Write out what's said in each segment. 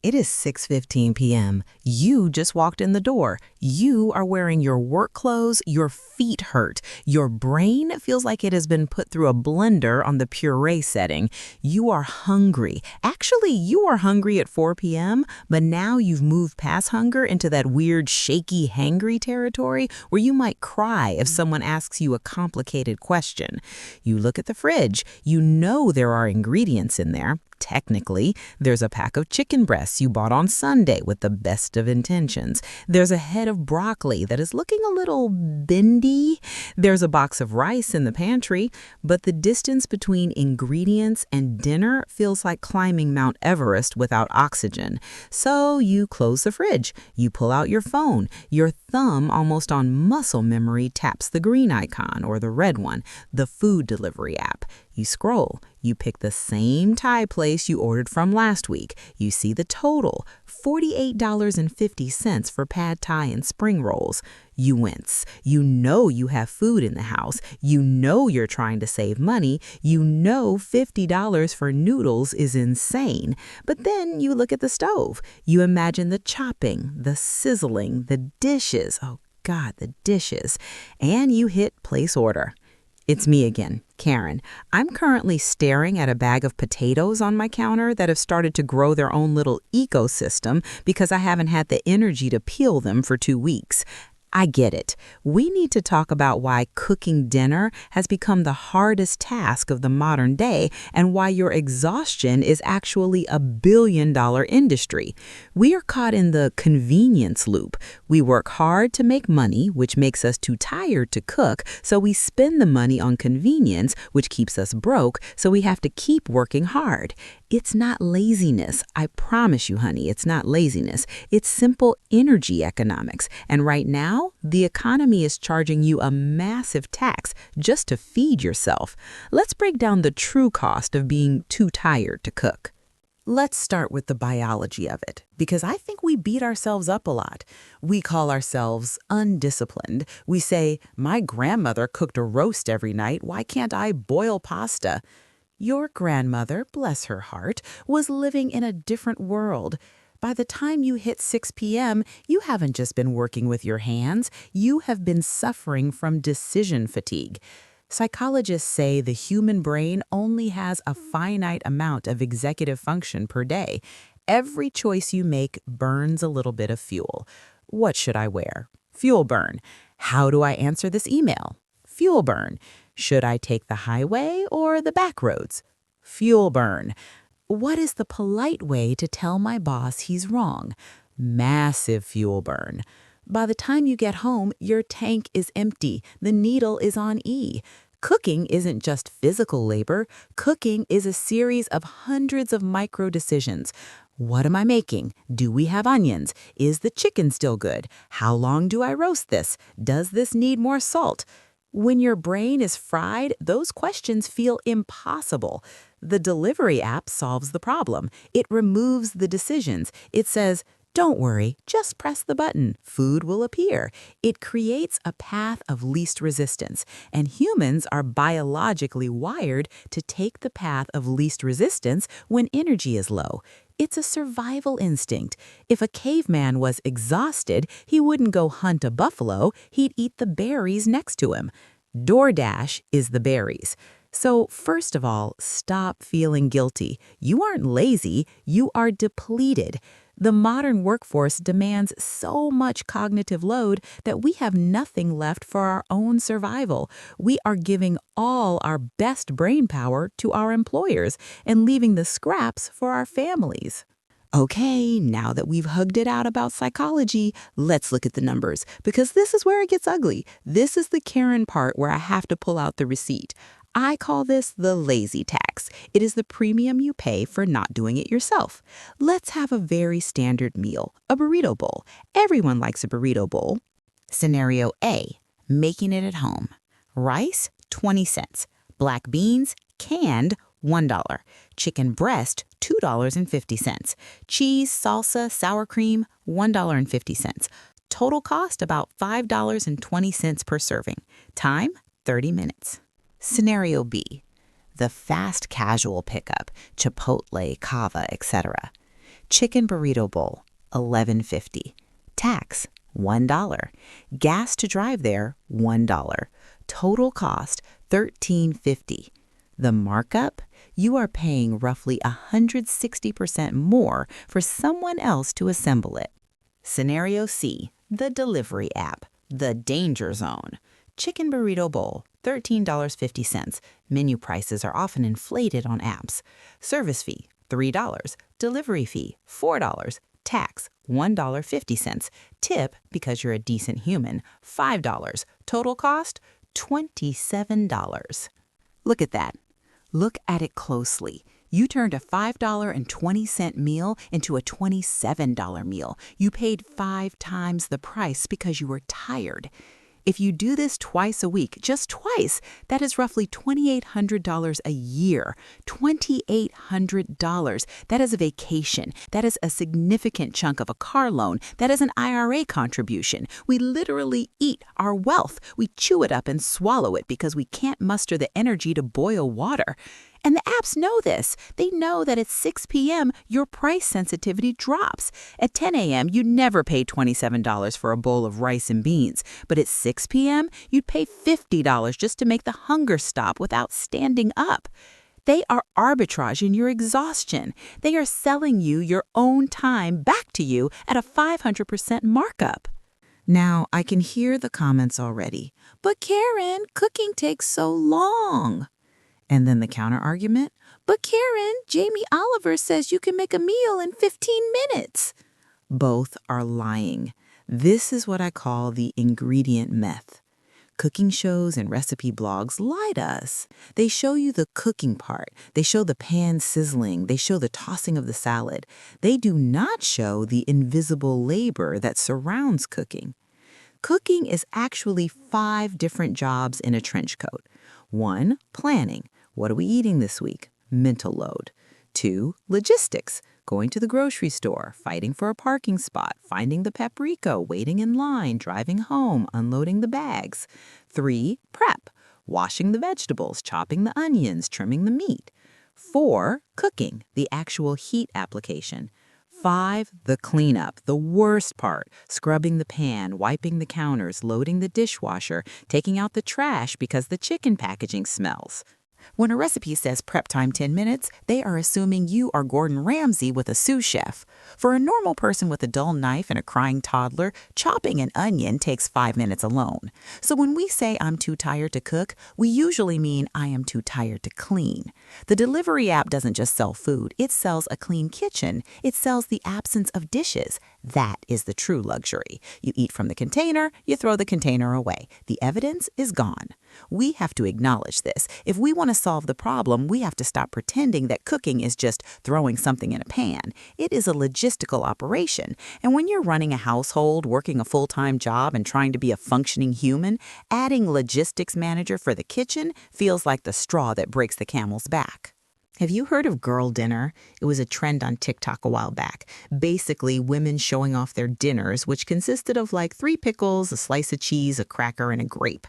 It is 6:15 p.m. You just walked in the door. You are wearing your work clothes. Your feet hurt. Your brain feels like it has been put through a blender on the puree setting. You are hungry. Actually, you are hungry at 4 p.m., but now you've moved past hunger into that weird, shaky, hangry territory where you might cry if someone asks you a complicated question. You look at the fridge. You know there are ingredients in there. Technically, there's a pack of chicken breasts you bought on Sunday with the best of intentions. There's a head of broccoli that is looking a little bendy. There's a box of rice in the pantry, but the distance between ingredients and dinner feels like climbing Mount Everest without oxygen. So you close the fridge. You pull out your phone. Your thumb, almost on muscle memory, taps the green icon or the red one, the food delivery app. You scroll. You pick the same Thai place you ordered from last week. You see the total, $48.50 for pad Thai and spring rolls. You wince. You know you have food in the house. You know you're trying to save money. You know $50 for noodles is insane. But then you look at the stove. You imagine the chopping, the sizzling, the dishes. Oh God, the dishes. And you hit place order. It's me again, Karen. I'm currently staring at a bag of potatoes on my counter that have started to grow their own little ecosystem because I haven't had the energy to peel them for 2 weeks. I get it. We need to talk about why cooking dinner has become the hardest task of the modern day and why your exhaustion is actually a billion-dollar industry. We are caught in the convenience loop. We work hard to make money, which makes us too tired to cook, so we spend the money on convenience, which keeps us broke, so we have to keep working hard. It's not laziness. I promise you, honey, it's not laziness. It's simple energy economics. And right now, the economy is charging you a massive tax just to feed yourself. Let's break down the true cost of being too tired to cook. Let's start with the biology of it, because I think we beat ourselves up a lot. We call ourselves undisciplined. We say, my grandmother cooked a roast every night. Why can't I boil pasta? Your grandmother, bless her heart, was living in a different world. By the time you hit 6 p.m., you haven't just been working with your hands, you have been suffering from decision fatigue. Psychologists say the human brain only has a finite amount of executive function per day. Every choice you make burns a little bit of fuel. What should I wear? Fuel burn. How do I answer this email? Fuel burn. Should I take the highway or the back roads? Fuel burn. What is the polite way to tell my boss he's wrong? Massive fuel burn. By the time you get home, your tank is empty. The needle is on E. Cooking isn't just physical labor. Cooking is a series of hundreds of micro decisions. What am I making? Do we have onions? Is the chicken still good? How long do I roast this? Does this need more salt? When your brain is fried, those questions feel impossible. The delivery app solves the problem. It removes the decisions. It says, don't worry, just press the button. Food will appear. It creates a path of least resistance. And humans are biologically wired to take the path of least resistance when energy is low. It's a survival instinct. If a caveman was exhausted, he wouldn't go hunt a buffalo, he'd eat the berries next to him. DoorDash is the berries. So first of all, stop feeling guilty. You aren't lazy, you are depleted. The modern workforce demands so much cognitive load that we have nothing left for our own survival. We are giving all our best brain power to our employers and leaving the scraps for our families. Okay, now that we've hugged it out about psychology, let's look at the numbers, because this is where it gets ugly. This is the Karen part where I have to pull out the receipt. I call this the lazy tax. It is the premium you pay for not doing it yourself. Let's have a very standard meal, a burrito bowl. Everyone likes a burrito bowl. Scenario A, making it at home. Rice, 20 cents. Black beans, canned, $1. Chicken breast, $2.50. Cheese, salsa, sour cream, $1.50. Total cost about $5.20 per serving. Time, 30 minutes. Scenario B, the fast casual pickup, Chipotle, Cava, etc. Chicken burrito bowl, $11.50. Tax, $1. Gas to drive there, $1. Total cost, $13.50. The markup? You are paying roughly 160% more for someone else to assemble it. Scenario C, the delivery app, the danger zone. Chicken burrito bowl, $13.50. Menu prices are often inflated on apps. Service fee, $3. Delivery fee, $4. Tax, $1.50. Tip, because you're a decent human, $5. Total cost, $27. Look at that. Look at it closely. You turned a $5.20 meal into a $27 meal. You paid 5 times the price because you were tired. If you do this twice a week, just twice, that is roughly $2,800 a year. $2,800. That is a vacation. That is a significant chunk of a car loan. That is an IRA contribution. We literally eat our wealth. We chew it up and swallow it because we can't muster the energy to boil water. And the apps know this. They know that at 6 p.m., your price sensitivity drops. At 10 a.m., you'd never pay $27 for a bowl of rice and beans. But at 6 p.m., you'd pay $50 just to make the hunger stop without standing up. They are arbitraging your exhaustion. They are selling you your own time back to you at a 500% markup. Now, I can hear the comments already. But Karen, cooking takes so long. And then the counter-argument, but Karen, Jamie Oliver says you can make a meal in 15 minutes. Both are lying. This is what I call the ingredient myth. Cooking shows and recipe blogs lie to us. They show you the cooking part. They show the pan sizzling. They show the tossing of the salad. They do not show the invisible labor that surrounds cooking. Cooking is actually 5 different jobs in a trench coat. 1, planning. What are we eating this week? Mental load. 2, logistics. Going to the grocery store, fighting for a parking spot, finding the paprika, waiting in line, driving home, unloading the bags. 3, prep. Washing the vegetables, chopping the onions, trimming the meat. 4, cooking, the actual heat application. 5, the cleanup, the worst part, scrubbing the pan, wiping the counters, loading the dishwasher, taking out the trash because the chicken packaging smells. When a recipe says prep time 10 minutes, they are assuming you are Gordon Ramsay with a sous chef. For a normal person with a dull knife and a crying toddler, chopping an onion takes 5 minutes alone. So when we say I'm too tired to cook, we usually mean I am too tired to clean. The delivery app doesn't just sell food, it sells a clean kitchen. It sells the absence of dishes. That is the true luxury. You eat from the container, you throw the container away. The evidence is gone. We have to acknowledge this. If we want to solve the problem, we have to stop pretending that cooking is just throwing something in a pan. It is a logistical operation. And when you're running a household, working a full-time job, and trying to be a functioning human, adding logistics manager for the kitchen feels like the straw that breaks the camel's back. Have you heard of girl dinner? It was a trend on TikTok a while back. Basically, women showing off their dinners, which consisted of like 3 pickles, a slice of cheese, a cracker, and a grape.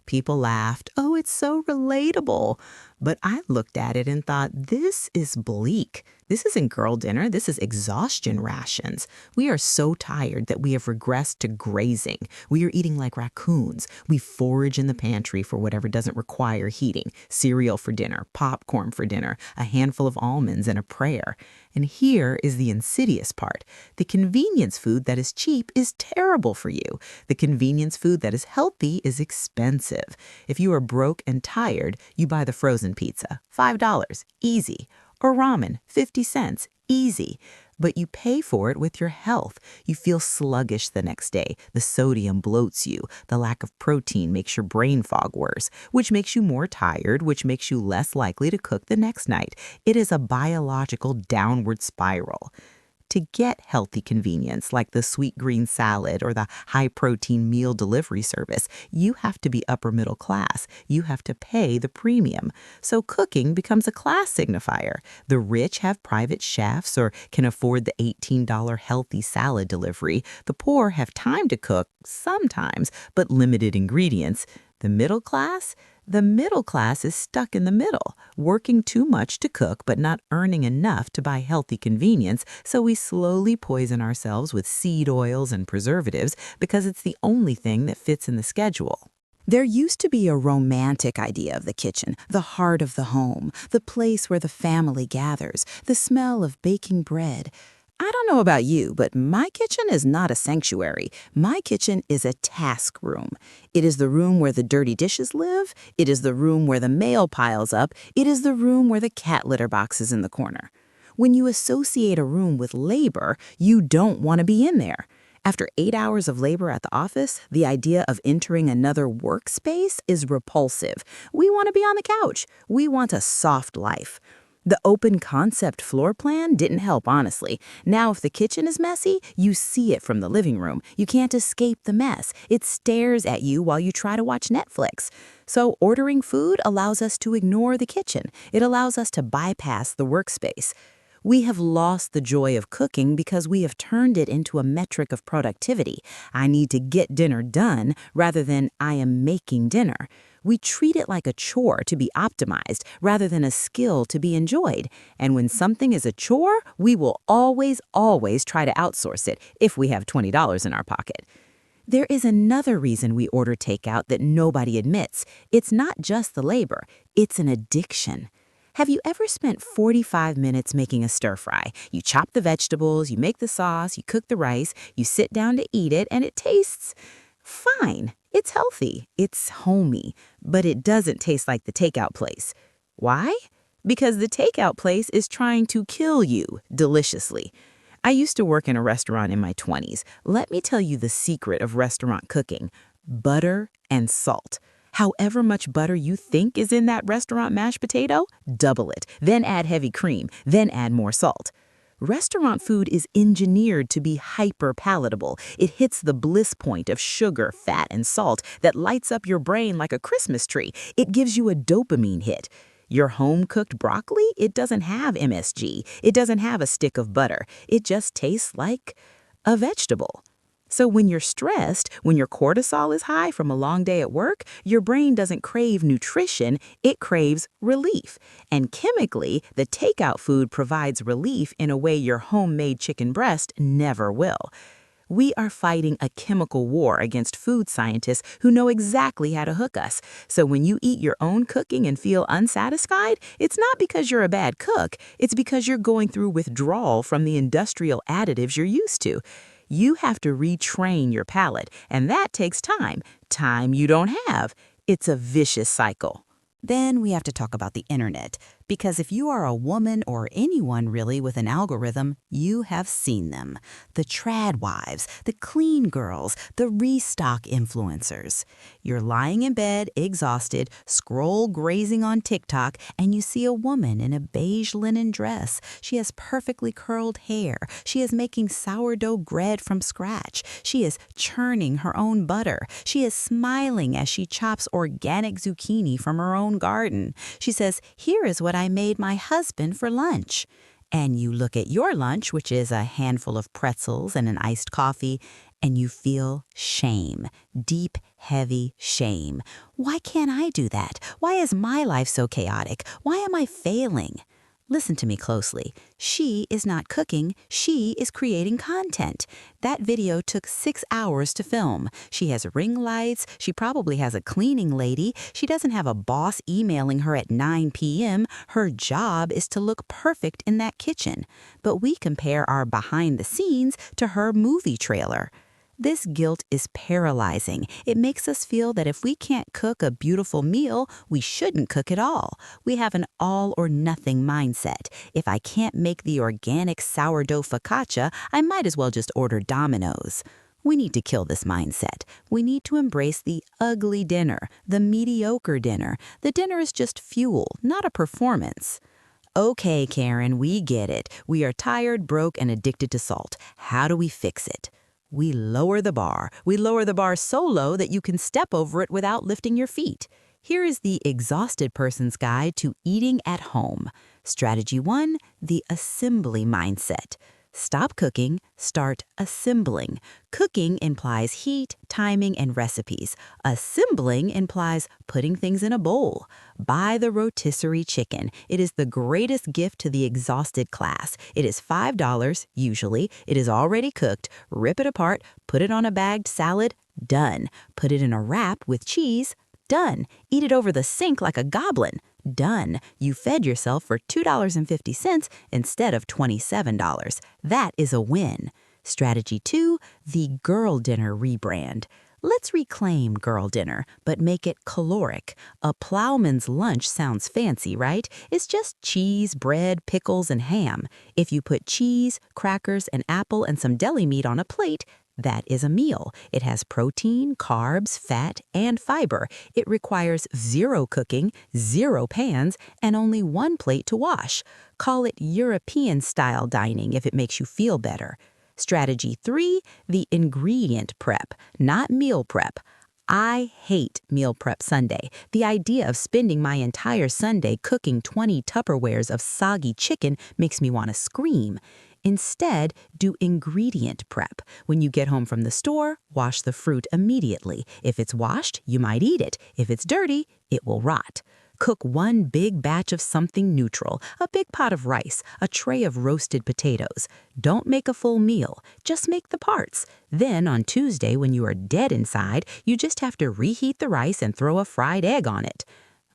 People laughed, oh, it's so relatable. But I looked at it and thought, this is bleak. This isn't girl dinner, this is exhaustion rations. We are so tired that we have regressed to grazing. We are eating like raccoons. We forage in the pantry for whatever doesn't require heating. Cereal for dinner, popcorn for dinner, a handful of almonds and a prayer. And here is the insidious part. The convenience food that is cheap is terrible for you. The convenience food that is healthy is expensive. If you are broke and tired, you buy the frozen pizza, $5, easy. Or ramen, 50 cents, easy. But you pay for it with your health. You feel sluggish the next day. The sodium bloats you. The lack of protein makes your brain fog worse, which makes you more tired, which makes you less likely to cook the next night. It is a biological downward spiral. To get healthy convenience like the sweet green salad or the high-protein meal delivery service, you have to be upper middle class. You have to pay the premium. So cooking becomes a class signifier. The rich have private chefs or can afford the $18 healthy salad delivery. The poor have time to cook, sometimes, but limited ingredients. The middle class? The middle class is stuck in the middle, working too much to cook but not earning enough to buy healthy convenience, so we slowly poison ourselves with seed oils and preservatives because it's the only thing that fits in the schedule. There used to be a romantic idea of the kitchen, the heart of the home, the place where the family gathers, the smell of baking bread. I don't know about you, but my kitchen is not a sanctuary. My kitchen is a task room. It is the room where the dirty dishes live. It is the room where the mail piles up. It is the room where the cat litter box is in the corner. When you associate a room with labor, you don't want to be in there. After 8 hours of labor at the office, the idea of entering another workspace is repulsive. We want to be on the couch. We want a soft life. The open concept floor plan didn't help, honestly. Now, if the kitchen is messy, you see it from the living room. You can't escape the mess. It stares at you while you try to watch Netflix. So ordering food allows us to ignore the kitchen. It allows us to bypass the workspace. We have lost the joy of cooking because we have turned it into a metric of productivity. I need to get dinner done rather than I am making dinner. We treat it like a chore to be optimized rather than a skill to be enjoyed. And when something is a chore, we will always try to outsource it if we have $20 in our pocket. There is another reason we order takeout that nobody admits. It's not just the labor, it's an addiction. Have you ever spent 45 minutes making a stir fry? You chop the vegetables, you make the sauce, you cook the rice, you sit down to eat it, and it tastes fine. It's healthy, it's homey, but it doesn't taste like the takeout place. Why? Because the takeout place is trying to kill you deliciously. I used to work in a restaurant in my 20s. Let me tell you the secret of restaurant cooking: butter and salt. However much butter you think is in that restaurant mashed potato, double it, then add heavy cream, then add more salt. Restaurant food is engineered to be hyper-palatable. It hits the bliss point of sugar, fat, and salt that lights up your brain like a Christmas tree. It gives you a dopamine hit. Your home-cooked broccoli, it doesn't have MSG. It doesn't have a stick of butter. It just tastes like a vegetable. So when you're stressed, when your cortisol is high from a long day at work, your brain doesn't crave nutrition, it craves relief. And chemically, the takeout food provides relief in a way your homemade chicken breast never will. We are fighting a chemical war against food scientists who know exactly how to hook us. So when you eat your own cooking and feel unsatisfied, it's not because you're a bad cook, it's because you're going through withdrawal from the industrial additives you're used to. You have to retrain your palate, and that takes time you don't have. It's a vicious cycle. Then we have to talk about the internet, because if you are a woman or anyone really with an algorithm, you have seen them. The trad wives, the clean girls, the restock influencers. You're lying in bed, exhausted, scroll grazing on TikTok, and you see a woman in a beige linen dress. She has perfectly curled hair. She is making sourdough bread from scratch. She is churning her own butter. She is smiling as she chops organic zucchini from her own garden. She says, "Here is what I made my husband for lunch." And you look at your lunch, which is a handful of pretzels and an iced coffee, and you feel shame, deep, heavy shame. Why can't I do that? Why is my life so chaotic? Why am I failing? Listen to me closely. She is not cooking, she is creating content. That video took 6 hours to film. She has ring lights, she probably has a cleaning lady, she doesn't have a boss emailing her at 9 p.m. Her job is to look perfect in that kitchen. But we compare our behind the scenes to her movie trailer. This guilt is paralyzing. It makes us feel that if we can't cook a beautiful meal, we shouldn't cook at all. We have an all-or-nothing mindset. If I can't make the organic sourdough focaccia, I might as well just order Domino's. We need to kill this mindset. We need to embrace the ugly dinner, the mediocre dinner. The dinner is just fuel, not a performance. Okay, Karen, we get it. We are tired, broke, and addicted to salt. How do we fix it? We lower the bar. We lower the bar so low that you can step over it without lifting your feet. Here is the exhausted person's guide to eating at home. Strategy 1, the assembly mindset. Stop cooking, start assembling. Cooking implies heat, timing, and recipes. Assembling implies putting things in a bowl. Buy the rotisserie chicken. It is the greatest gift to the exhausted class. It is $5, usually. It is already cooked. Rip it apart, put it on a bagged salad, done. Put it in a wrap with cheese, done. Eat it over the sink like a goblin. Done. You fed yourself for $2.50 instead of $27. That is a win. Strategy 2, the girl dinner rebrand. Let's reclaim girl dinner, but make it caloric. A plowman's lunch sounds fancy, right? It's just cheese, bread, pickles, and ham. If you put cheese, crackers, an apple, and some deli meat on a plate, that is a meal. It has protein, carbs, fat, and fiber. It requires 0 cooking, 0 pans, and only 1 plate to wash. Call it European-style dining if it makes you feel better. Strategy 3, the ingredient prep, not meal prep. I hate meal prep Sunday. The idea of spending my entire Sunday cooking 20 Tupperwares of soggy chicken makes me want to scream. Instead, do ingredient prep. When you get home from the store, wash the fruit immediately. If it's washed, you might eat it. If it's dirty, it will rot. Cook 1 big batch of something neutral, a big pot of rice, a tray of roasted potatoes. Don't make a full meal, just make the parts. Then on Tuesday, when you are dead inside, you just have to reheat the rice and throw a fried egg on it.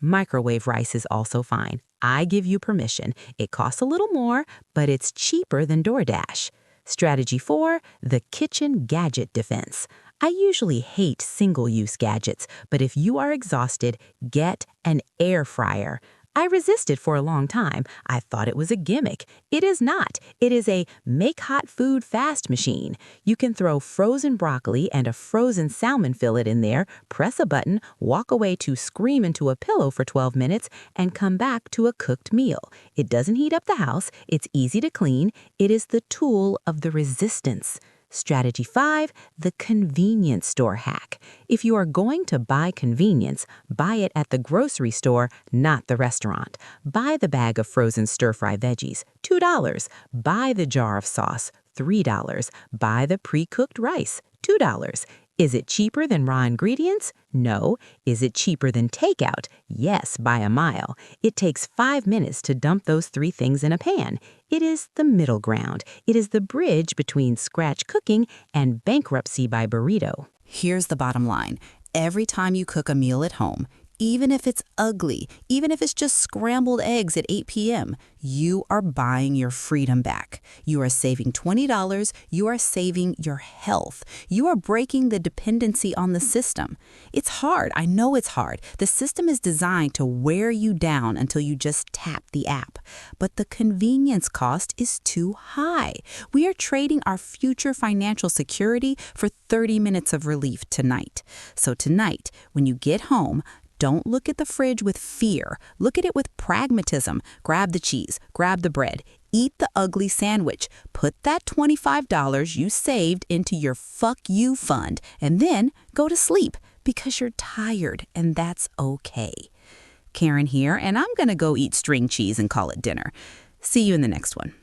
Microwave rice is also fine. I give you permission. It costs a little more, but it's cheaper than DoorDash. Strategy 4, the kitchen gadget defense. I usually hate single-use gadgets, but if you are exhausted, get an air fryer. I resisted for a long time. I thought it was a gimmick. It is not. It is a make hot food fast machine. You can throw frozen broccoli and a frozen salmon fillet in there, press a button, walk away to scream into a pillow for 12 minutes, and come back to a cooked meal. It doesn't heat up the house. It's easy to clean. It is the tool of the resistance. Strategy 5, the convenience store hack. If you are going to buy convenience, buy it at the grocery store, not the restaurant. Buy the bag of frozen stir-fry veggies, $2. Buy the jar of sauce, $3. Buy the pre-cooked rice, $2. Is it cheaper than raw ingredients? No. Is it cheaper than takeout? Yes, by a mile. It takes 5 minutes to dump those 3 things in a pan. It is the middle ground. It is the bridge between scratch cooking and bankruptcy by burrito. Here's the bottom line. Every time you cook a meal at home, even if it's ugly, even if it's just scrambled eggs at 8 p.m., you are buying your freedom back. You are saving $20. You are saving your health. You are breaking the dependency on the system. It's hard. I know it's hard. The system is designed to wear you down until you just tap the app. But the convenience cost is too high. We are trading our future financial security for 30 minutes of relief tonight. So tonight, when you get home, don't look at the fridge with fear. Look at it with pragmatism. Grab the cheese, grab the bread, eat the ugly sandwich. Put that $25 you saved into your fuck you fund, and then go to sleep because you're tired, and that's okay. Karen here, and I'm gonna go eat string cheese and call it dinner. See you in the next one.